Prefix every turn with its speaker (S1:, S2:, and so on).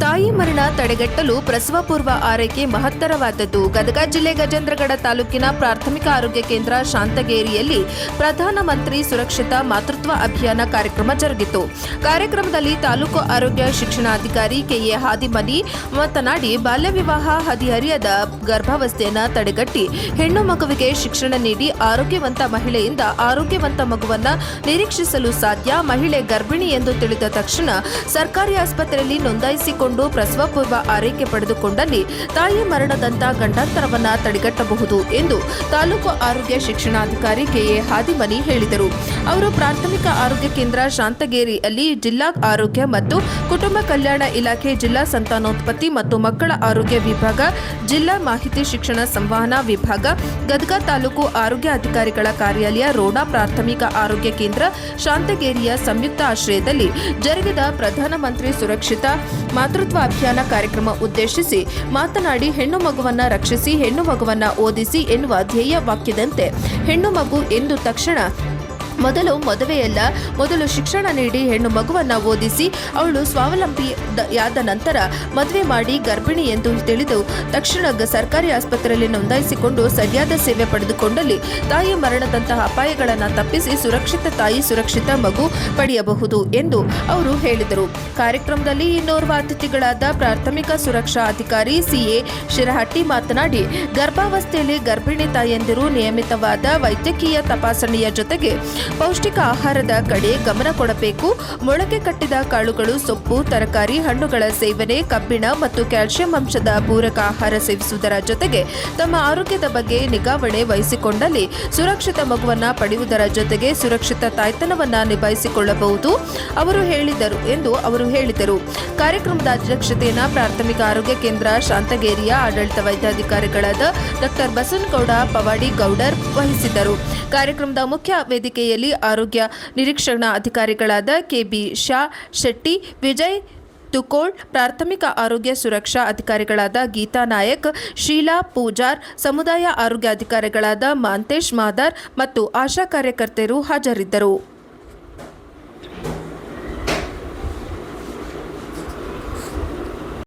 S1: ತಾಯಿ ಮರಣ ತಡೆಗಟ್ಟಲು ಪ್ರಸವ ಪೂರ್ವ ಆರೈಕೆ ಮಹತ್ತರವಾದದ್ದು. ಗದಗ ಜಿಲ್ಲೆ ಗಜೇಂದ್ರಗಡ ತಾಲೂಕಿನ ಪ್ರಾಥಮಿಕ ಆರೋಗ್ಯ ಕೇಂದ್ರ ಶಾಂತಗೇರಿಯಲ್ಲಿ ಪ್ರಧಾನಮಂತ್ರಿ ಸುರಕ್ಷಿತ ಮಾತೃತ್ವ ಅಭಿಯಾನ ಕಾರ್ಯಕ್ರಮ ಜರುಗಿತು. ಕಾರ್ಯಕ್ರಮದಲ್ಲಿ ತಾಲೂಕು ಆರೋಗ್ಯ ಶಿಕ್ಷಣಾಧಿಕಾರಿ ಕೆಎ ಹಾದಿಮನಿ ಮಾತನಾಡಿ, ಬಾಲ್ಯ ವಿವಾಹ, ಹದಿಹರಿಯದ ಗರ್ಭಾವಸ್ಥೆಯನ್ನು ತಡೆಗಟ್ಟಿ ಹೆಣ್ಣು ಮಗುವಿಗೆ ಶಿಕ್ಷಣ ನೀಡಿ ಆರೋಗ್ಯವಂತ ಮಹಿಳೆಯಿಂದ ಆರೋಗ್ಯವಂತ ಮಗುವನ್ನು ನಿರೀಕ್ಷಿಸಲು ಸಾಧ್ಯ. ಮಹಿಳೆ ಗರ್ಭಿಣಿ ಎಂದು ತಿಳಿದ ತಕ್ಷಣ ಸರ್ಕಾರಿ ಆಸ್ಪತ್ರೆಯಲ್ಲಿ ನೋಂದಾಯಿಸಿಕೊಂಡು ಪ್ರಸವ ಪೂರ್ವ ಆರೈಕೆ ಪಡೆದುಕೊಂಡಲ್ಲಿ ತಾಯಿ ಮರಣದಂತ ಗಂಡಾಂತರವನ್ನ ತಡೆಗಟ್ಟಬಹುದು ಎಂದು ತಾಲೂಕು ಆರೋಗ್ಯ ಶಿಕ್ಷಣಾಧಿಕಾರಿ ಕೆಎ ಹಾದಿಮನಿ ಹೇಳಿದರು. ಅವರು ಪ್ರಾಥಮಿಕ ಆರೋಗ್ಯ ಕೇಂದ್ರ ಶಾಂತಗೇರಿಯಲ್ಲಿ ಜಿಲ್ಲಾ ಆರೋಗ್ಯ ಮತ್ತು ಕುಟುಂಬ ಕಲ್ಯಾಣ ಇಲಾಖೆ, ಜಿಲ್ಲಾ ಸಂತಾನೋತ್ಪತ್ತಿ ಮತ್ತು ಮಕ್ಕಳ ಆರೋಗ್ಯ ವಿಭಾಗ, ಜಿಲ್ಲಾ ಮಾಹಿತಿ ಶಿಕ್ಷಣ ಸಂವಹನ ವಿಭಾಗ, ಗದಗ ತಾಲೂಕು ಆರೋಗ್ಯ ಅಧಿಕಾರಿಗಳ ಕಾರ್ಯಾಲಯ, ರೋಣ ಪ್ರಾಥಮಿಕ ಆರೋಗ್ಯ ಕೇಂದ್ರ ಶಾಂತಗೇರಿಯ ಸಂಯುಕ್ತ ಆಶ್ರಯದಲ್ಲಿ ಜರುಗಿದ ಪ್ರಧಾನಮಂತ್ರಿ ಸುರಕ್ಷಿತ ಮಾತೃತ್ವ ಅಭಿಯಾನ ಕಾರ್ಯಕ್ರಮ ಉದ್ದೇಶಿಸಿ ಮಾತನಾಡಿ, ಹೆಣ್ಣು ಮಗುವನ್ನ ರಕ್ಷಿಸಿ, ಹೆಣ್ಣು ಮಗುವನ್ನ ಓದಿಸಿ ಎನ್ನುವ ಧ್ಯೇಯ ವಾಕ್ಯದಂತೆ ಹೆಣ್ಣು ಮಗು ಎಂದು ತಕ್ಷಣ ಮೊದಲು ಶಿಕ್ಷಣ ನೀಡಿ ಹೆಣ್ಣು ಮಗುವನ್ನ ಓದಿಸಿ ಅವಳು ಸ್ವಾವಲಂಬಿಯಾದ ನಂತರ ಮದುವೆ ಮಾಡಿ ಗರ್ಭಿಣಿ ಎಂದು ತಿಳಿದು ತಕ್ಷಣ ಸರ್ಕಾರಿ ಆಸ್ಪತ್ರೆಯಲ್ಲಿ ನೋಂದಾಯಿಸಿಕೊಂಡು ಸರಿಯಾದ ಸೇವೆ ಪಡೆದುಕೊಂಡಲ್ಲಿ ತಾಯಿ ಮರಣದಂತಹ ಅಪಾಯಗಳನ್ನು ತಪ್ಪಿಸಿ ಸುರಕ್ಷಿತ ತಾಯಿ, ಸುರಕ್ಷಿತ ಮಗು ಪಡೆಯಬಹುದು ಎಂದು ಅವರು ಹೇಳಿದರು. ಕಾರ್ಯಕ್ರಮದಲ್ಲಿ ಇನ್ನೋರ್ವ ಅತಿಥಿಗಳಾದ ಪ್ರಾಥಮಿಕ ಸುರಕ್ಷಾ ಅಧಿಕಾರಿ ಸಿಎ ಶಿರಹಟ್ಟಿ ಮಾತನಾಡಿ, ಗರ್ಭಾವಸ್ಥೆಯಲ್ಲಿ ಗರ್ಭಿಣಿ ತಾಯಂದಿರು ನಿಯಮಿತವಾದ ವೈದ್ಯಕೀಯ ತಪಾಸಣೆಯ ಜೊತೆಗೆ ಪೌಷ್ಟಿಕ ಆಹಾರದ ಕಡೆ ಗಮನ ಕೊಡಬೇಕು. ಮೊಳಕೆ ಕಟ್ಟಿದ ಕಾಳುಗಳು, ಸೊಪ್ಪು, ತರಕಾರಿ, ಹಣ್ಣುಗಳ ಸೇವನೆ, ಕಬ್ಬಿಣ ಮತ್ತು ಕ್ಯಾಲ್ಸಿಯಂ ಅಂಶದ ಪೂರಕ ಆಹಾರ ಸೇವಿಸುವುದರ ಜೊತೆಗೆ ತಮ್ಮ ಆರೋಗ್ಯದ ಬಗ್ಗೆ ನಿಗಾವಣೆ ವಹಿಸಿಕೊಂಡಲ್ಲಿ ಸುರಕ್ಷಿತ ಮಗುವನ್ನ ಪಡೆಯುವುದರ ಜೊತೆಗೆ ಸುರಕ್ಷಿತ ತಾಯ್ತನವನ್ನ ನಿಭಾಯಿಸಿಕೊಳ್ಳಬಹುದು ಎಂದು ಅವರು ಹೇಳಿದರು. ಕಾರ್ಯಕ್ರಮದ ಅಧ್ಯಕ್ಷತೆಯನ್ನು ಪ್ರಾಥಮಿಕ ಆರೋಗ್ಯ ಕೇಂದ್ರ ಶಾಂತಗೇರಿಯ ಆಡಳಿತ ವೈದ್ಯಾಧಿಕಾರಿಗಳಾದ ಡಾ ಬಸನಗೌಡ ಪವಾಡಿ ಗೌಡರ್ ವಹಿಸಿದ್ದರು. ಕಾರ್ಯಕ್ರಮದ ಮುಖ್ಯ ವೇದಿಕೆಯಲ್ಲಿ ಆರೋಗ್ಯ ನಿರೀಕ್ಷಣಾ ಅಧಿಕಾರಿಗಳಾದ ಕೆಬಿ ಶಾ ಶೆಟ್ಟಿ, ವಿಜಯ್ ತುಕೋಳ್, ಪ್ರಾಥಮಿಕ ಆರೋಗ್ಯ ಸುರಕ್ಷಾ ಅಧಿಕಾರಿಗಳಾದ ಗೀತಾ ನಾಯಕ್, ಶೀಲಾ ಪೂಜಾರ್, ಸಮುದಾಯ ಆರೋಗ್ಯ ಅಧಿಕಾರಿಗಳಾದ ಮಾಂತೇಶ್ ಮಾದಾರ್ ಮತ್ತು ಆಶಾ ಕಾರ್ಯಕರ್ತರು ಹಾಜರಿದ್ದರು.